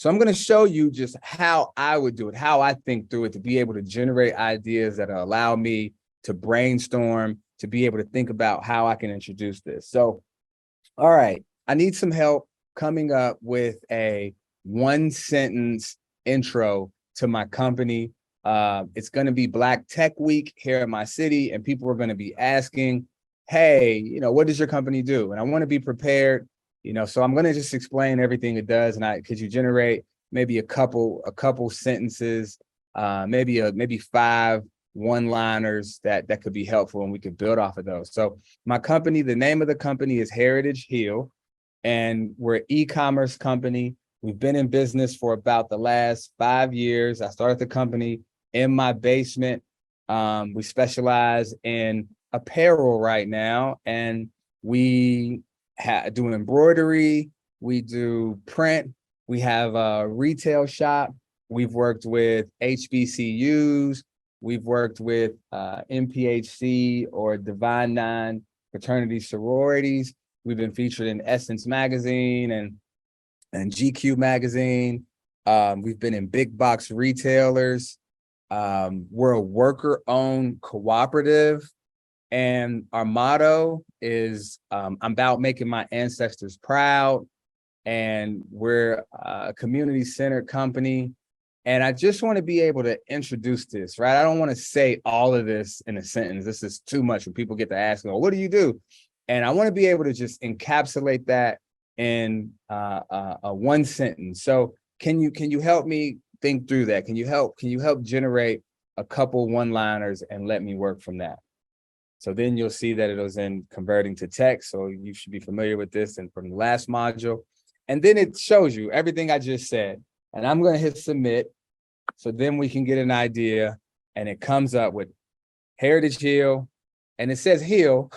So I'm going to show you just how I would do it, how I think through it to be able to generate ideas that allow me to brainstorm, to be able to think about how I can introduce this. So, all right, I need some help coming up with a 1-sentence intro to my company. It's going to be Black Tech Week here in my city, and people are going to be asking, hey, what does your company do? And I want to be prepared, so I'm going to just explain everything it does. And could you generate maybe a couple sentences, maybe 5 one-liners that could be helpful, and we could build off of those. So my company, the name of the company is Heritage Heal, and we're an e-commerce company. We've been in business for about the last 5 years. I started the company in my basement. We specialize in apparel right now, and we do embroidery, we do print, we have a retail shop. We've worked with HBCUs, we've worked with MPHC or Divine Nine fraternity sororities. We've been featured in Essence magazine and GQ magazine. We've been in big box retailers. We're a worker-owned cooperative, and our motto is I'm about making my ancestors proud. And we're a community-centered company. And I just want to be able to introduce this, right? I don't want to say all of this in a sentence. This is too much when people get to ask, well, what do you do? And I want to be able to just encapsulate that in a 1 sentence. So can you help me think through that? Can you help generate a couple one-liners and let me work from that? So then you'll see that it was in converting to text. So you should be familiar with this and from the last module. And then it shows you everything I just said. And I'm going to hit submit. So then we can get an idea, and it comes up with Heritage Heal, and it says Heal,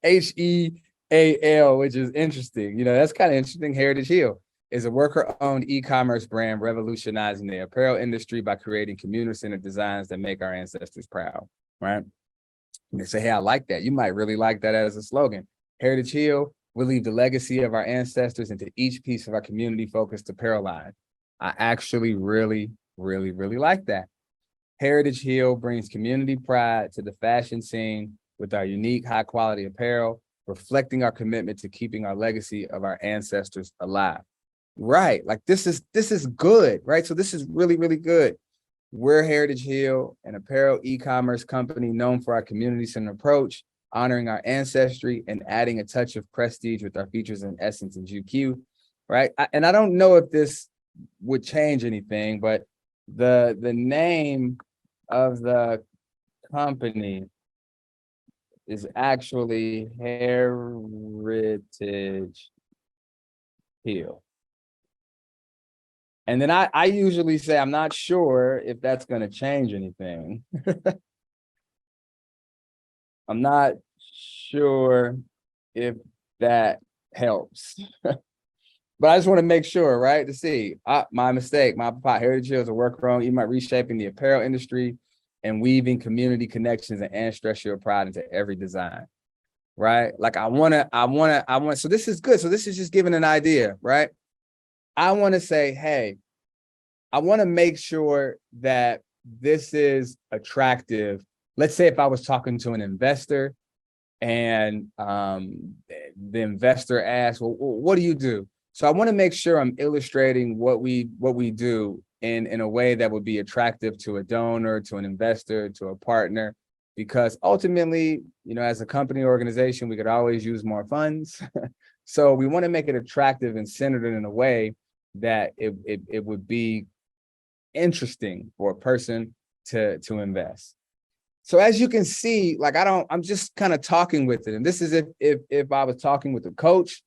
Heal, which is interesting. That's kind of interesting. Heritage Heal is a worker-owned e-commerce brand revolutionizing the apparel industry by creating community-centered designs that make our ancestors proud, right? And they say, hey, I like that. You might really like that as a slogan. Heritage Heal, we leave the legacy of our ancestors into each piece of our community-focused apparel line. I actually really, really, really like that. Heritage Heal brings community pride to the fashion scene with our unique, high-quality apparel, reflecting our commitment to keeping our legacy of our ancestors alive. Right, like this is good, right? So this is really, really good. We're Heritage Heal, an apparel e-commerce company known for our community-centered approach, honoring our ancestry and adding a touch of prestige with our features in Essence and GQ, right? And I don't know if this would change anything, but the name of the company is actually Heritage Heal. And then I usually say, I'm not sure if that's going to change anything. I'm not sure if that helps. But I just want to make sure, right, to see. My mistake, my part. Heritage Heal is a worker-owned, you might reshaping the apparel industry and weaving community connections and ancestral pride into every design, right? Like I want, so this is good. So this is just giving an idea, right? I want to say, hey, I want to make sure that this is attractive. Let's say if I was talking to an investor and the investor asked, well, what do you do? So I want to make sure I'm illustrating what we do in a way that would be attractive to a donor, to an investor, to a partner, because ultimately, as a company organization, we could always use more funds. So we want to make it attractive and centered in a way that it would be interesting for a person to invest. So as you can see, like I'm just kind of talking with it. And this is if I was talking with a coach,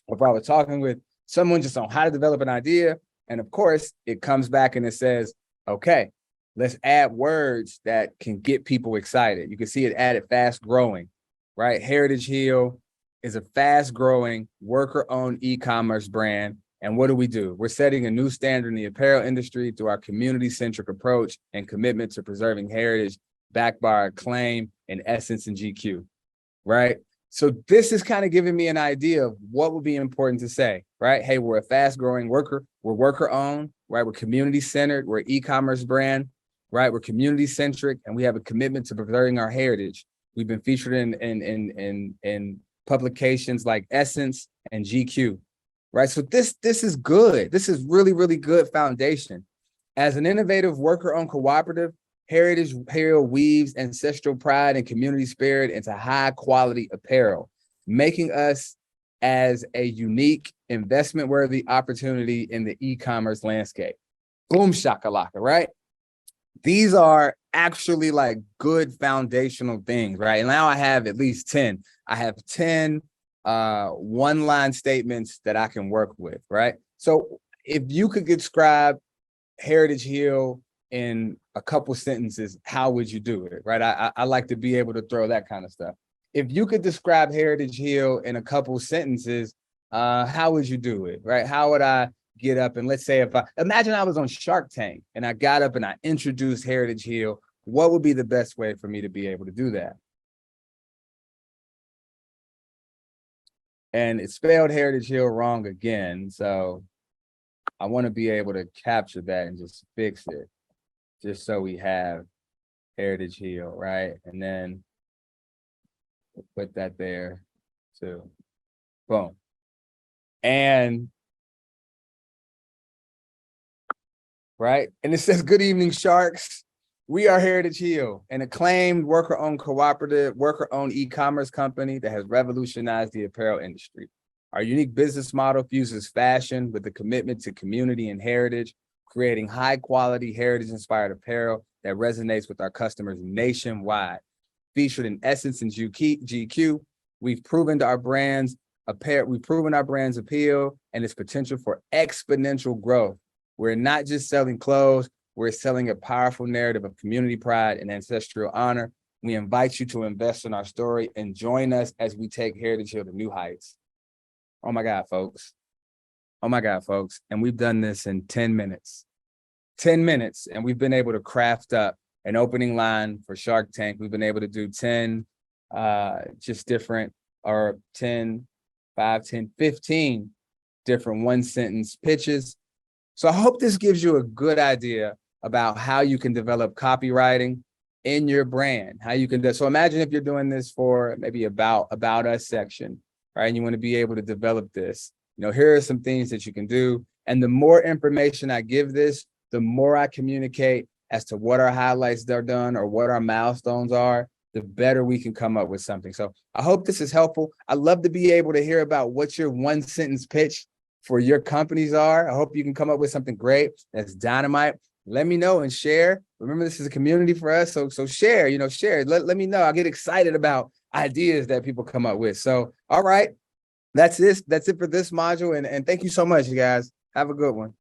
or if I was talking with someone just on how to develop an idea. And of course, it comes back and it says, okay, let's add words that can get people excited. You can see it added fast growing, right? Heritage Heal is a fast growing worker-owned e-commerce brand. And what do? We're setting a new standard in the apparel industry through our community-centric approach and commitment to preserving heritage backed by our claim in Essence and GQ, right? So this is kind of giving me an idea of what would be important to say. right? Hey, we're a fast growing we're worker owned, right? We're community centered, we're an e-commerce brand, right? We're community centric, and we have a commitment to preserving our heritage. We've been featured in publications like Essence and GQ, right? So this is good. This is really, really good foundation. As an innovative worker-owned cooperative, Heritage Apparel weaves ancestral pride and community spirit into high-quality apparel, making us as a unique investment-worthy opportunity in the e-commerce landscape. Boom shakalaka, right? These are actually like good foundational things, right? And now I have at least 10. I have 10 one-line statements that I can work with, right? So if you could describe Heritage Hill in a couple sentences, how would you do it, right? I like to be able to throw that kind of stuff. If you could describe Heritage Hill in a couple sentences, how would you do it, right? How would I get up and, let's say, if imagine I was on Shark Tank and I got up and I introduced Heritage Hill, what would be the best way for me to be able to do that? And it spelled Heritage Hill wrong again, so I want to be able to capture that and just fix it, just so we have Heritage Hill, right? And then we'll put that there too. Boom. And right, and it says, "Good evening, sharks. We are Heritage Hill, an acclaimed worker-owned cooperative, worker-owned e-commerce company that has revolutionized the apparel industry. Our unique business model fuses fashion with a commitment to community and heritage, creating high-quality, heritage-inspired apparel that resonates with our customers nationwide. Featured in Essence and GQ, we've proven our brand's appeal and its potential for exponential growth. We're not just selling clothes, we're selling a powerful narrative of community pride and ancestral honor. We invite you to invest in our story and join us as we take Heritage Hill to new heights." Oh my God, folks. Oh my God, folks. And we've done this in 10 minutes. 10 minutes, and we've been able to craft up an opening line for Shark Tank. We've been able to do 10 just different, or 10, 5, 10, 15 different one-sentence pitches. So I hope this gives you a good idea about how you can develop copywriting in your brand, how you can do. So imagine if you're doing this for maybe about us section, right? And you want to be able to develop this. Here are some things that you can do. And the more information I give this, the more I communicate as to what our highlights are done or what our milestones are, the better we can come up with something. So I hope this is helpful. I'd love to be able to hear about what your one-sentence pitch for your companies are. I hope you can come up with something great that's dynamite. Let me know and share. Remember, this is a community for us, so share. Share. Let me know. I get excited about ideas that people come up with. So, all right, that's it for this module, and thank you so much, you guys. Have a good one.